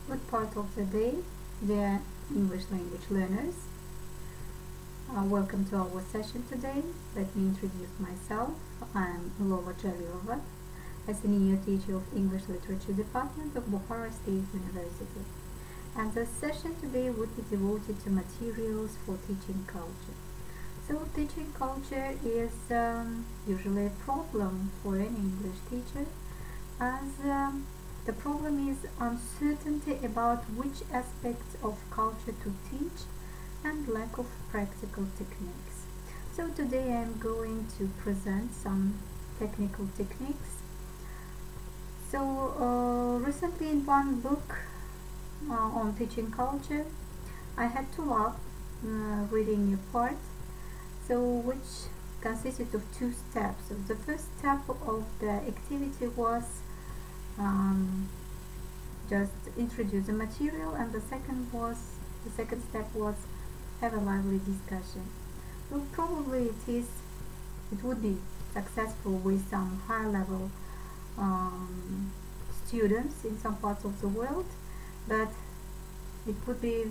Good part of the day, dear English language learners. Welcome to our session today. Let me introduce myself. I'm Lola Jalilova, a senior teacher of English Literature Department of Bukhara State University. And the session today would be devoted to materials for teaching culture. So teaching culture is usually a problem for any English teacher, as the problem is uncertainty about which aspects of culture to teach and lack of practical techniques. So today I am going to present some technical techniques. So recently in one book on teaching culture, I had to laugh reading a part, so which consisted of two steps. So the first step of the activity was just introduce the material, and the second step was have a lively discussion. So probably it would be successful with some high level students in some parts of the world, but it could be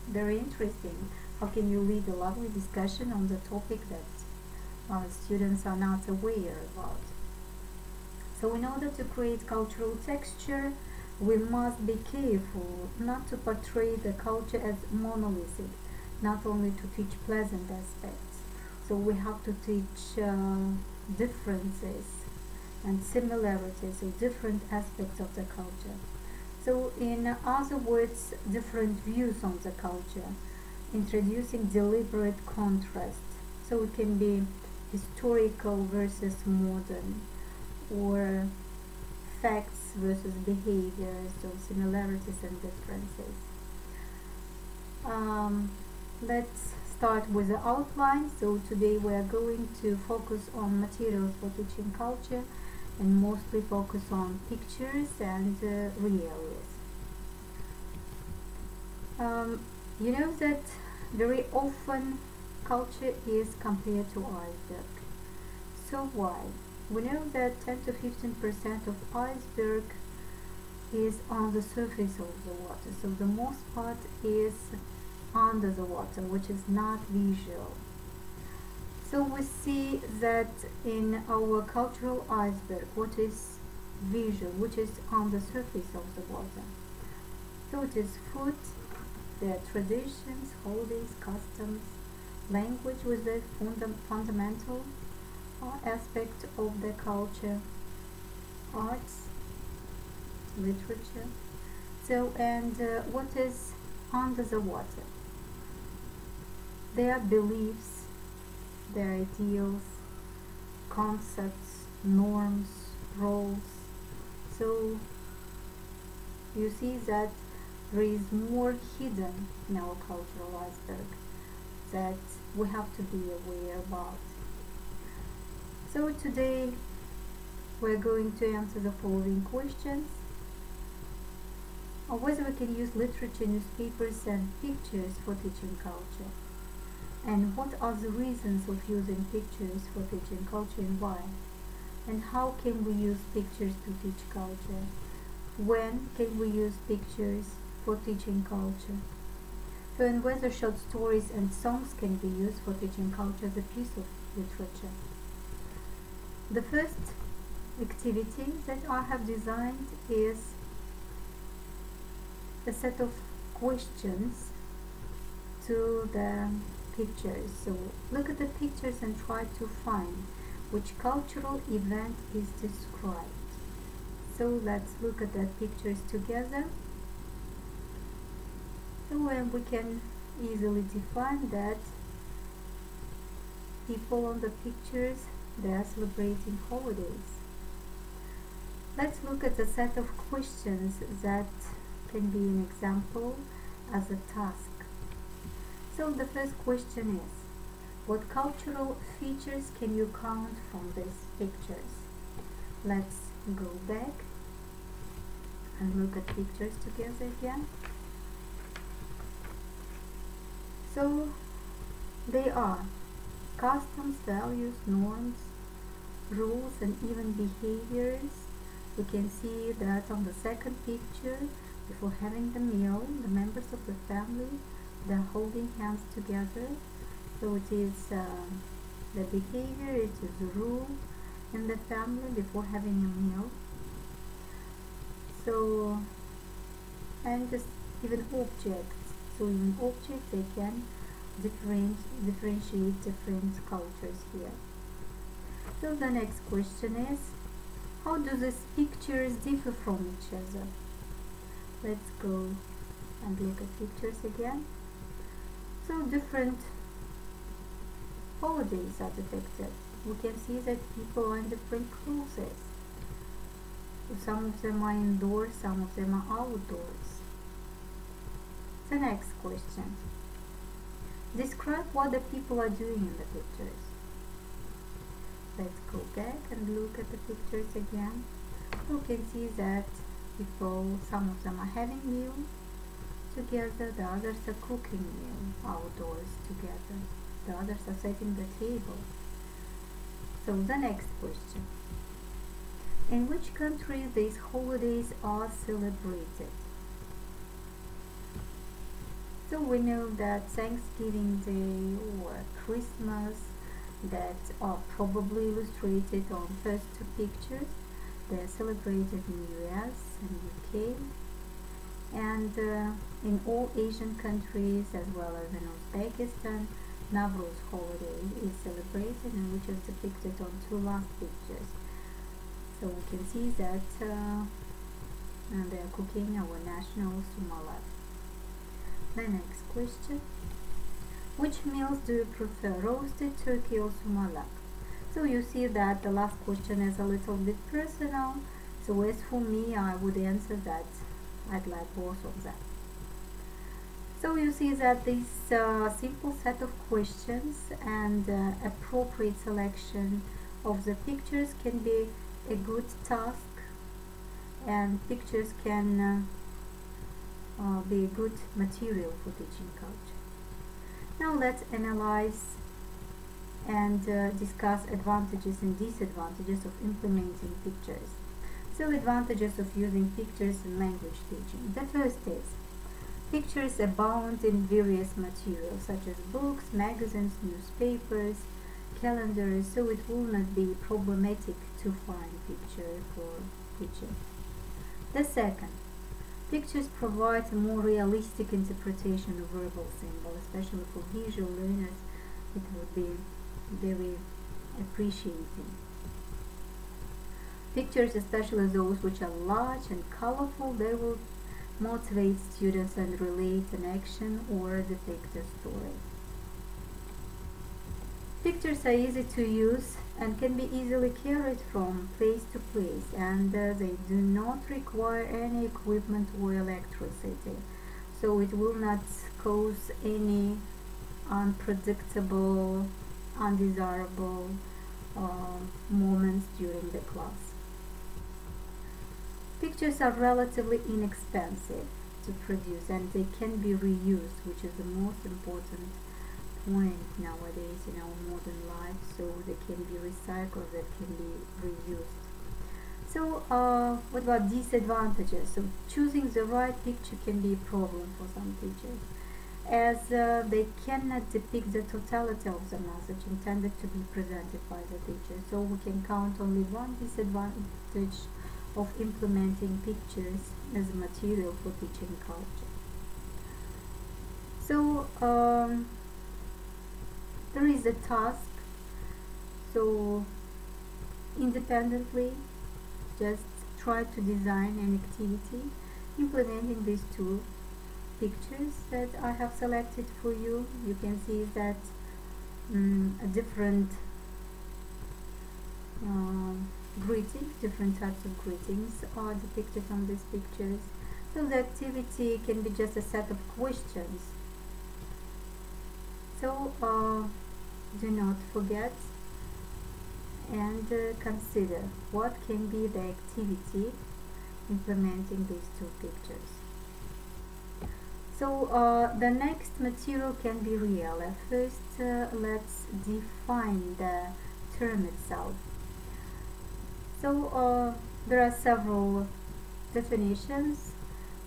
very interesting. How can you lead a lively discussion on the topic that students are not aware about? So in order to create cultural texture, we must be careful not to portray the culture as monolithic, not only to teach pleasant aspects. So we have to teach differences and similarities of different aspects of the culture. So in other words, different views on the culture, introducing deliberate contrast. So it can be historical versus modern, or facts versus behaviors, so similarities and differences. Let's start with the outline. So today we are going to focus on materials for teaching culture and mostly focus on pictures and realities. You know that very often culture is compared to iceberg. So why? We know that 10 to 15% of iceberg is on the surface of the water, so the most part is under the water, which is not visual. So we see that in our cultural iceberg, what is visual, which is on the surface of the water. So it is food, their traditions, holidays, customs, language with the fundamental aspect of the culture, arts, literature. So, and what is under the water? Their beliefs, their ideals, concepts, norms, roles. So you see that there is more hidden in our cultural iceberg that we have to be aware about. So today we're going to answer the following questions: whether we can use literature, newspapers and pictures for teaching culture, and what are the reasons of using pictures for teaching culture and why, and how can we use pictures to teach culture, when can we use pictures for teaching culture, so and whether short stories and songs can be used for teaching culture as a piece of literature. The first activity that I have designed is a set of questions to the pictures. So look at the pictures and try to find which cultural event is described. So let's look at the pictures together. So we can easily define that people on the pictures, they are celebrating holidays. Let's look at a set of questions that can be an example as a task. So the first question is, what cultural features can you count from these pictures? Let's go back and look at pictures together again. So they are customs, values, norms, rules and even behaviors. We can see that on the second picture before having the meal, the members of the family, they're holding hands together. So it is the behavior, it is the rule in the family before having a meal. So, and just even objects. So in objects they can differentiate different cultures here. So the next question is, how do these pictures differ from each other? Let's go and look at pictures again. So different holidays are depicted. We can see that people are in different clothes. Some of them are indoors, some of them are outdoors. The next question. Describe what the people are doing in the pictures. Let's go back and look at the pictures again. You can see that people, some of them are having meal together, the others are cooking meal outdoors together, the others are setting the table. So the next question. In which country these holidays are celebrated? So we know that Thanksgiving Day or Christmas that are probably illustrated on first two pictures. They are celebrated in US and UK, and in all Asian countries as well as in Uzbekistan, Nowruz holiday is celebrated, and which is depicted on two last pictures. So we can see that they are cooking our national sumalat. The next question. Which meals do you prefer, roasted turkey or sumalak? So you see that the last question is a little bit personal. So as for me, I would answer that I'd like both of them. So you see that this simple set of questions and appropriate selection of the pictures can be a good task, and pictures can be a good material for teaching culture. Now let's analyze and discuss advantages and disadvantages of implementing pictures. So advantages of using pictures in language teaching. The first is, pictures abound in various materials such as books, magazines, newspapers, calendars, so it will not be problematic to find picture for teaching. The second, pictures provide a more realistic interpretation of verbal symbol, especially for visual learners. It would be very appreciating. Pictures, especially those which are large and colorful, they will motivate students and relate an action or depict a story. Pictures are easy to use and can be easily carried from place to place, and they do not require any equipment or electricity, so it will not cause any unpredictable, undesirable moments during the class. Pictures are relatively inexpensive to produce, and they can be reused, which is the most important point nowadays in our modern life. So they can be recycled, they can be reused. So what about disadvantages? So choosing the right picture can be a problem for some teachers, as they cannot depict the totality of the message intended to be presented by the teacher. So we can count only one disadvantage of implementing pictures as a material for teaching culture. So there is a task, so independently just try to design an activity implementing these two pictures that I have selected for you. You can see that different greetings, different types of greetings are depicted on these pictures. So the activity can be just a set of questions. So do not forget and consider what can be the activity implementing these two pictures. So the next material can be real. At first let's define the term itself. So there are several definitions.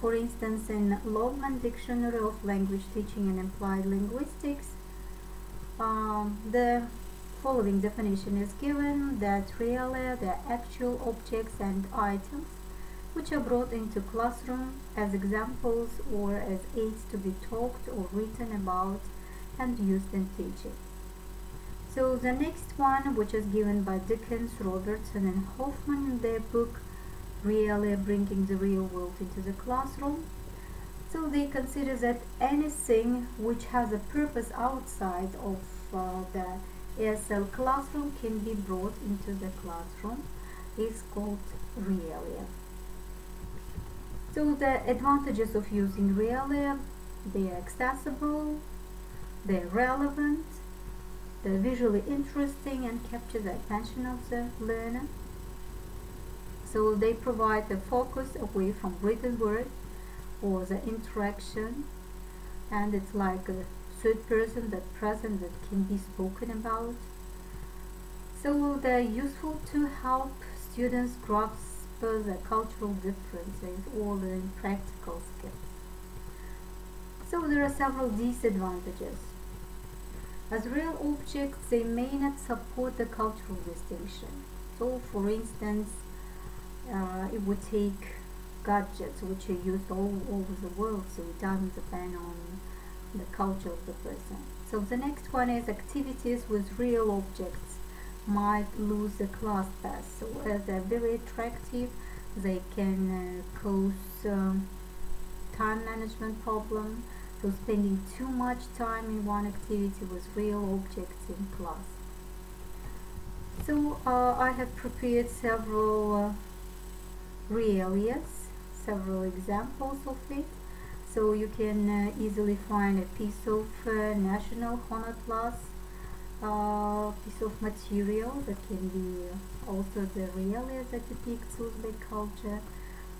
For instance, in Loveman Dictionary of Language Teaching and Applied Linguistics, the following definition is given: that realia, the actual objects and items which are brought into classroom as examples or as aids to be talked or written about and used in teaching. So the next one, which is given by Dickens, Robertson and Hoffman in their book Realia, Bringing the Real World into the Classroom. So they consider that anything which has a purpose outside of the ESL classroom can be brought into the classroom is called realia. So the advantages of using realia: they are accessible, they're relevant, they're visually interesting and capture the attention of the learner. So they provide the focus away from written word or the interaction, and it's like a third person, that present, that can be spoken about. So they're useful to help students grasp the cultural differences or the practical skills. So there are several disadvantages. As real objects, they may not support the cultural distinction. So for instance, it would take gadgets which are used all over the world, so it doesn't depend on the culture of the person. So the next one is activities with real objects might lose the class pass. So as they're very attractive, they can cause time management problem. So spending too much time in one activity with real objects in class. So I have prepared several realias, several examples of it. So you can easily find a piece of national honor class, piece of material that can be also the realia that depicts Uzbek culture.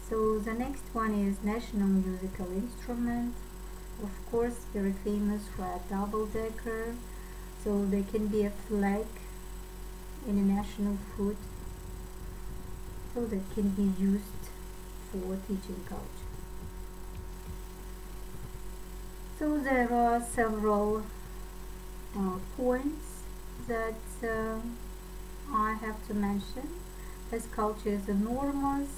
So the next one is national musical instrument, of course very famous red double-decker. So there can be a flag in a national food, so that can be used for teaching culture. So there are several points that I have to mention, as culture is enormous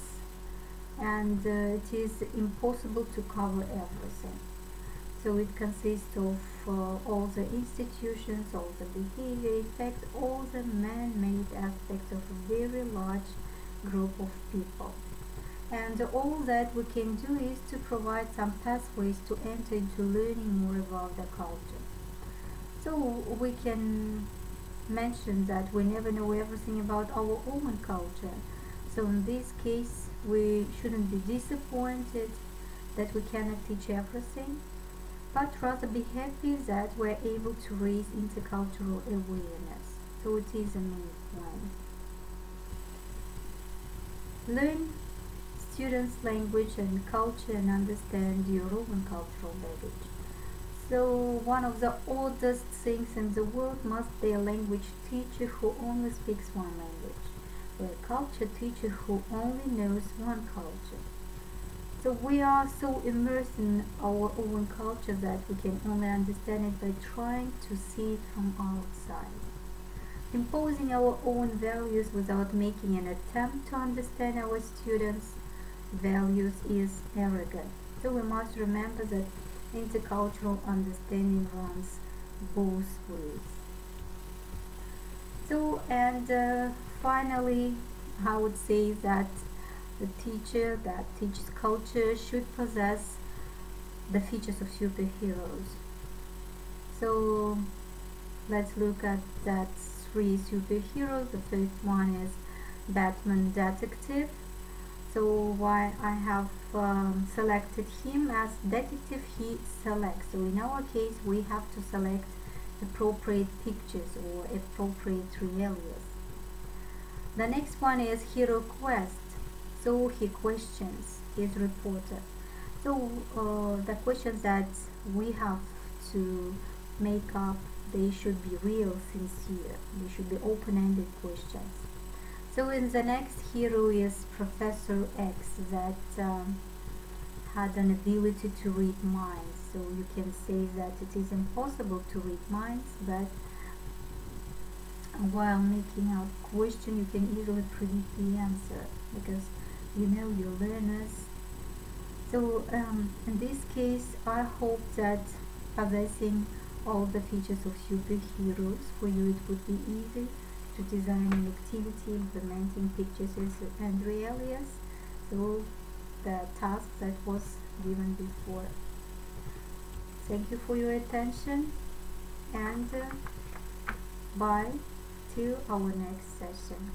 and it is impossible to cover everything. So it consists of all the institutions, all the behavior, in fact all the man-made aspects of a very large group of people. And all that we can do is to provide some pathways to enter into learning more about the culture. So we can mention that we never know everything about our own culture. So in this case, we shouldn't be disappointed that we cannot teach everything, but rather be happy that we're able to raise intercultural awareness. So it is a main point. Learn students' language and culture and understand your own cultural baggage. So one of the oddest things in the world must be a language teacher who only speaks one language, or a culture teacher who only knows one culture. So we are so immersed in our own culture that we can only understand it by trying to see it from outside. Imposing our own values without making an attempt to understand our students' values is arrogant. So we must remember that intercultural understanding runs both ways. So, and finally, I would say that the teacher that teaches culture should possess the features of superheroes. So let's look at that three superheroes. The first one is Batman Detective. So why I have selected him as detective, he selects. So in our case, we have to select appropriate pictures or appropriate realias. The next one is Heroquest. So he questions his reporter. So the questions that we have to make up, they should be real, sincere. They should be open-ended questions. So in the next hero is Professor X, that had an ability to read minds. So you can say that it is impossible to read minds, but while making out question you can easily predict the answer because you know your learners. So in this case I hope that possessing all the features of superheroes, for you it would be easy to design an activity implementing pictures and alias, so the task that was given before. Thank you for your attention, and bye till our next session.